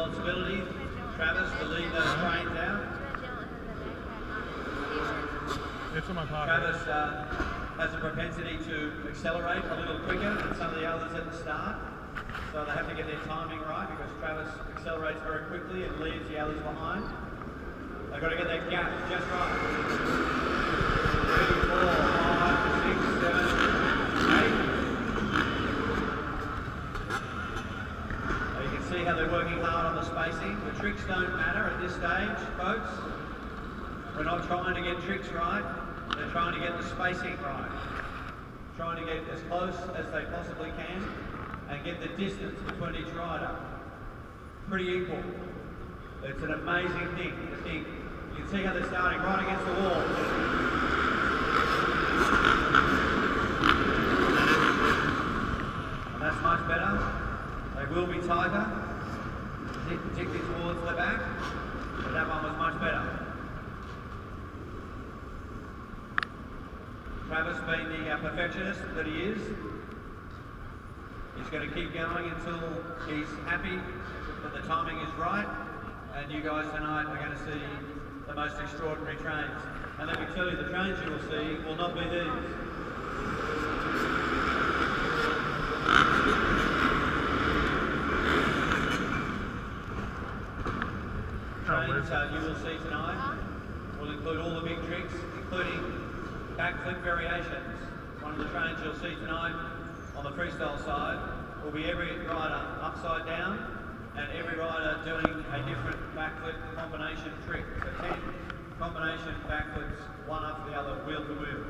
responsibility, Travis, to lead those trains out. It's in my pocket. Travis has a propensity to accelerate a little quicker than some of the others at the start. So they have to get their timing right because Travis accelerates very quickly and leaves the others behind. They've got to get that gap just right. 3, 4, 5, 6, 7, 8. You can see how they're working hard on the spacing. The tricks don't matter at this stage, folks. We're not trying to get tricks right. They're trying to get the spacing right. Trying to get as close as they possibly can and get the distance between each rider pretty equal. It's an amazing thing to think. You can see how they're starting right against the wall. And that's much better. They will be tighter, particularly towards the back, but that one was much better. Travis, being the perfectionist that he is, he's going to keep going until he's happy that the timing is right, and you guys tonight are going to see the most extraordinary trains. And let me tell you, the trains you will see will not be these. Trains you will see tonight will include all the big tricks, including backflip variations. One of the trains you'll see tonight on the freestyle side will be every rider upside down and every rider doing a different backflip combination trick. So 10 combination backflips, one after the other, wheel to wheel.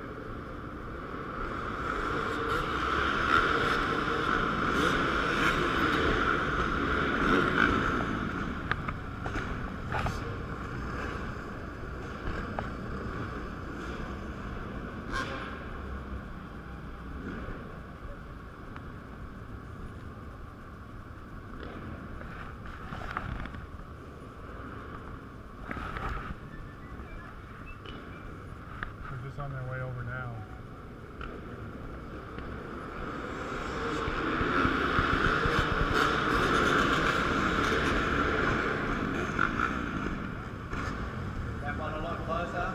On their way over now. That one a lot closer.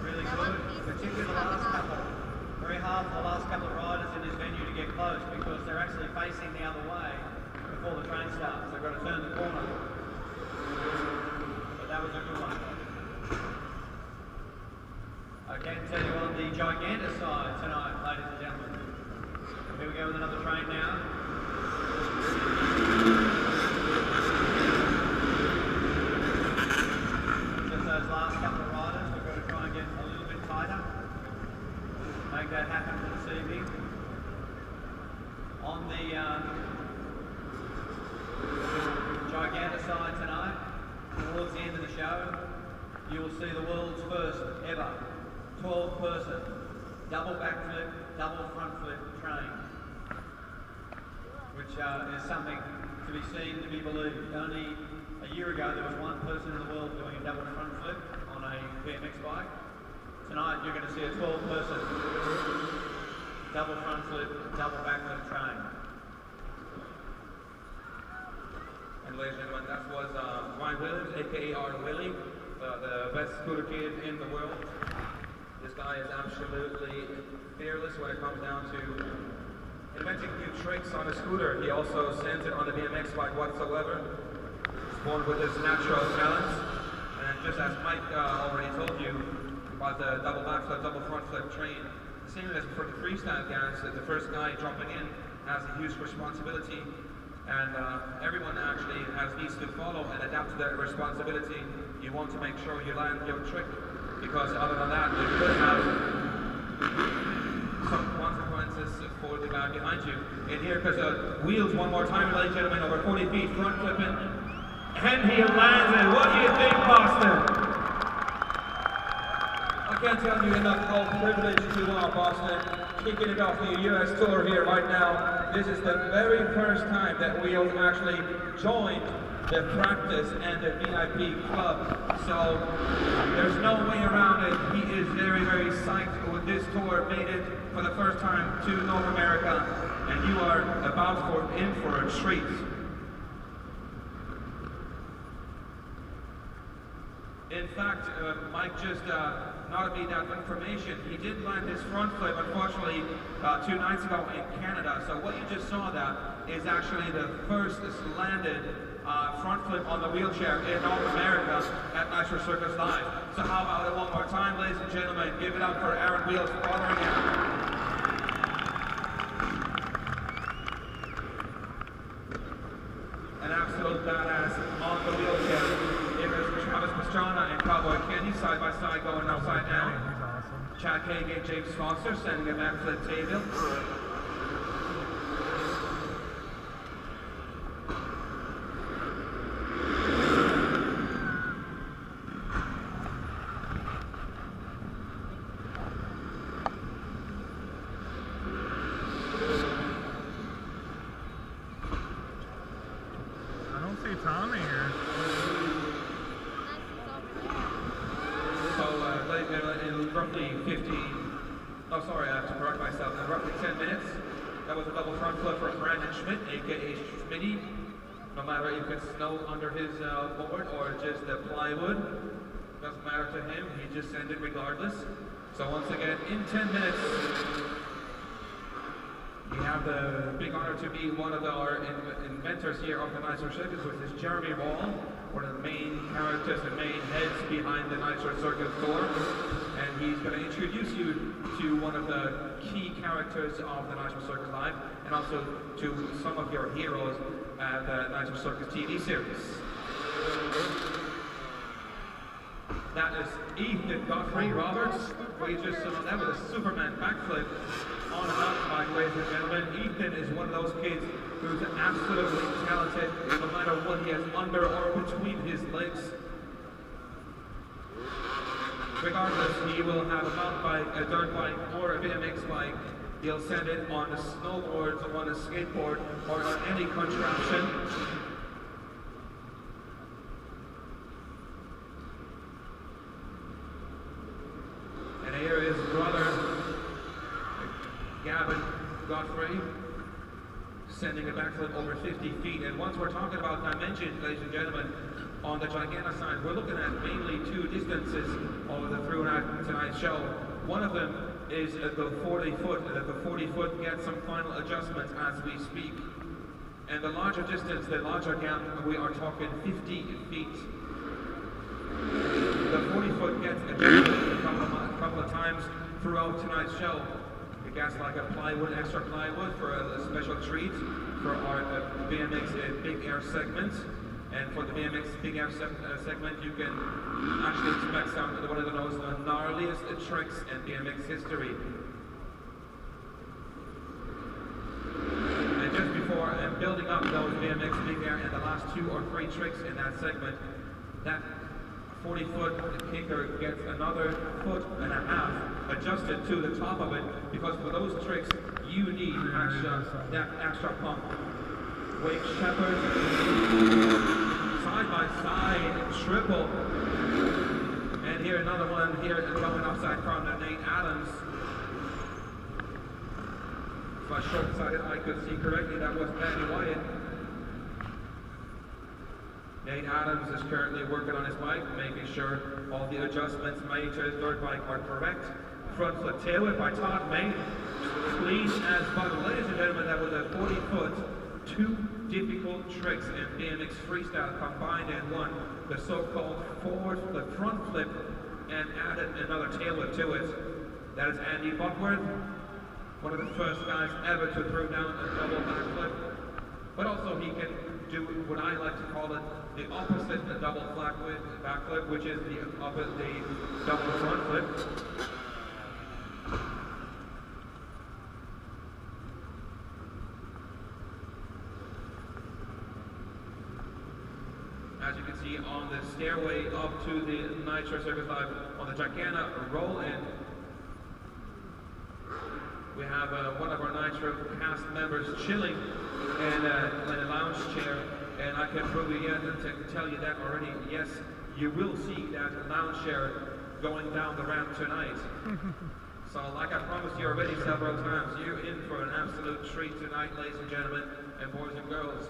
Really good. Particularly the last couple. Very hard for the last couple of riders in this venue to get close because they're actually facing the other way before the train starts. They've got to turn the corner. But that was a good one. I can tell you on the Gigantor side tonight, ladies and gentlemen. Here we go with another train now. Just those last couple of riders, we've got to try and get a little bit tighter. Make that happen for this evening. On the Gigantor side tonight, towards the end of the show, you will see the world's first ever 12-person, double backflip, double front flip train, which is something to be seen, to be believed. Only a year ago there was one person in the world doing a double front flip on a BMX bike. Tonight you're going to see a 12-person, double front flip, double backflip train. And ladies and gentlemen, that was Ryan Williams, aka Art Willie, the best scooter kid in the world. This guy is absolutely fearless when it comes down to inventing new tricks on a scooter. He also sends it on the BMX bike whatsoever. He's born with this natural talent. And just as Mike already told you about the double backflip, double front flip train, the same as for the freestyle dance, the first guy jumping in has a huge responsibility. And everyone actually needs to follow and adapt to that responsibility. You want to make sure you land your trick, because other than that, you could have some consequences for the guy behind you. In here, because wheels one more time, ladies and gentlemen, over 40 feet, front flipping, and he lands it. What do you think, Boston? I can't tell you enough how privileged you are, Boston. Kicking it off the US tour here right now. This is the very first time that we have actually joined the practice and the VIP club. So there's no way around it. He is very, very psyched with this tour. Made it for the first time to North America, and you are about in for a treat. In fact, Mike just nodded me that information. He did land his front flip, unfortunately, 2 nights ago in Canada. So what you just saw that is actually the first landed front flip on the wheelchair in North America at Nitro Circus Live. So how about it one more time, ladies and gentlemen? Give it up for Aaron Wheels following him. An absolute badass on the wheelchair. It was Travis Pastrana and Cowboy Kenny side by side going upside down. He's awesome. Chad Hague and James Foster sending a backflip table. Tommy here. So, ladies and gentlemen, in roughly 15, oh sorry, I have to correct myself, in roughly 10 minutes, that was a double front flip for Brandon Schmidt, aka Schmitty. No matter if it's snow under his board or just the plywood, doesn't matter to him, he just sends it regardless. So once again, in 10 minutes, we have the big honor to be one of our inventors here of the Nitro Circus, which is Jeremy Wall, one of the main characters and main heads behind the Nitro Circus tour. And he's going to introduce you to one of the key characters of the Nitro Circus Live, and also to some of your heroes at the Nitro Circus TV series. That is Ethan Godfrey Roberts. We just saw that with a Superman backflip on a mountain bike, ladies and gentlemen. Ethan is one of those kids who's absolutely talented, no matter what he has under or between his legs. Regardless, he will have a mountain bike, a dirt bike, or a BMX bike. He'll send it on a snowboard, on a skateboard, or on any contraption. And here is brother Gavin Godfrey sending a backflip over 50 feet. And once we're talking about dimensions, ladies and gentlemen, on the Gigantic side, we're looking at mainly two distances throughout tonight's show. One of them is the 40 foot. The 40 foot gets some final adjustments as we speak. And the larger distance, the larger gap, we are talking 50 feet. The 40 foot gets adjusted a couple of times throughout tonight's show. It gets like a plywood, extra plywood for a special treat for our BMX Big Air segment. And for the BMX Big Air segment, you can actually expect one of the most gnarliest tricks in BMX history. And just before building up those BMX Big Air and the last 2 or 3 tricks in that segment, that 40-foot kicker gets another 1.5 foot adjusted to the top of it, because for those tricks, you need that extra pump. Wake Shepherd, side by side, triple. And here another one here going upside from Nate Adams. If I short-sighted, I could see correctly, that was Matty Wyatt. Nate Adams is currently working on his bike, making sure all the adjustments made to his dirt bike are correct. Front flip tailwhip by Todd May, clean as butter. Ladies and gentlemen, that was a 40-foot, 2 difficult tricks in BMX freestyle combined in one. The so-called forward flip, front flip, and added another tailwhip to it. That is Andy Buckworth, one of the first guys ever to throw down a double backflip. But also he can do what I like to call it, the opposite of the double backflip, which is the double front flip. As you can see on the stairway up to the Nitro Circus Live on the Gigantic roll-in, we have one of our Nitro cast members chilling in a lounge chair, and I can prove you to tell you that already. Yes, you will see that lounge chair going down the ramp tonight. So, like I promised you already several times, you're in for an absolute treat tonight, ladies and gentlemen, and boys and girls.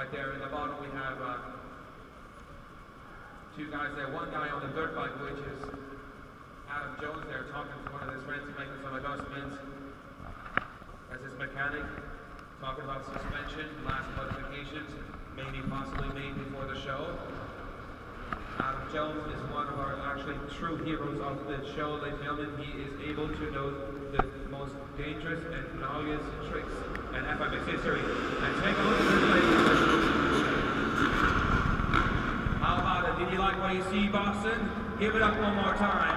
Right there in the bottom we have two guys there. One guy on the dirt bike, which is Adam Jones there, talking to one of his friends, making some adjustments. As his mechanic, talking about suspension, last modifications, maybe possibly made before the show. Adam Jones is one of our actually true heroes of the show, ladies and gentlemen. He is able to know the most dangerous and gnarliest tricks in FMX history. And take a look at this, ladies and gentlemen. How about it? Did you like what you see, Boston? Give it up one more time.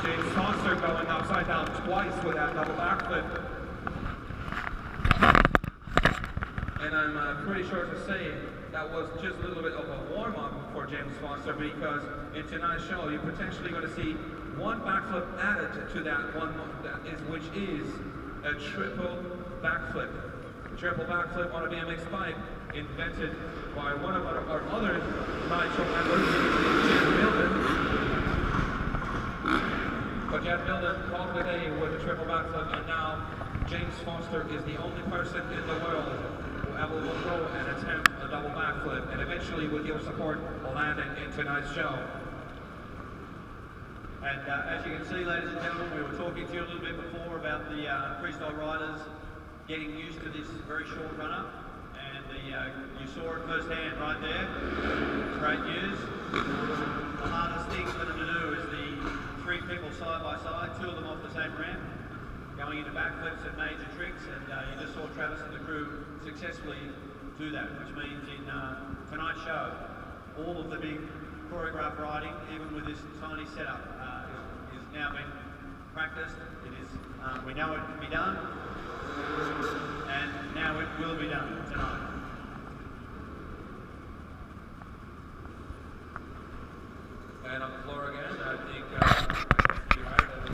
James Foster going upside down twice with that double backflip. And I'm pretty sure to say that was just a little bit of a warm-up for James Foster, because in tonight's show you're potentially going to see one backflip added to that one, which is a triple backflip. A triple backflip on a BMX bike invented by one of our other nitro members, Jan Milden. But Jan Milden called the day with a triple backflip, and now James Foster is the only person in the world who ever will go and attempt a double backflip, and eventually with your support landing in tonight's show. And as you can see, ladies and gentlemen, we were talking to you a little bit before about the freestyle riders getting used to this very short run-up, and you saw it firsthand right there. It's great news. The hardest thing for them to do is the three people side by side, two of them off the same ramp, going into backflips and major tricks, and you just saw Travis and the crew successfully do that, which means in tonight's show, all of the big choreographed riding, even with this tiny setup, is now been practiced. It is, we know it can be done, and now it will be done tonight. And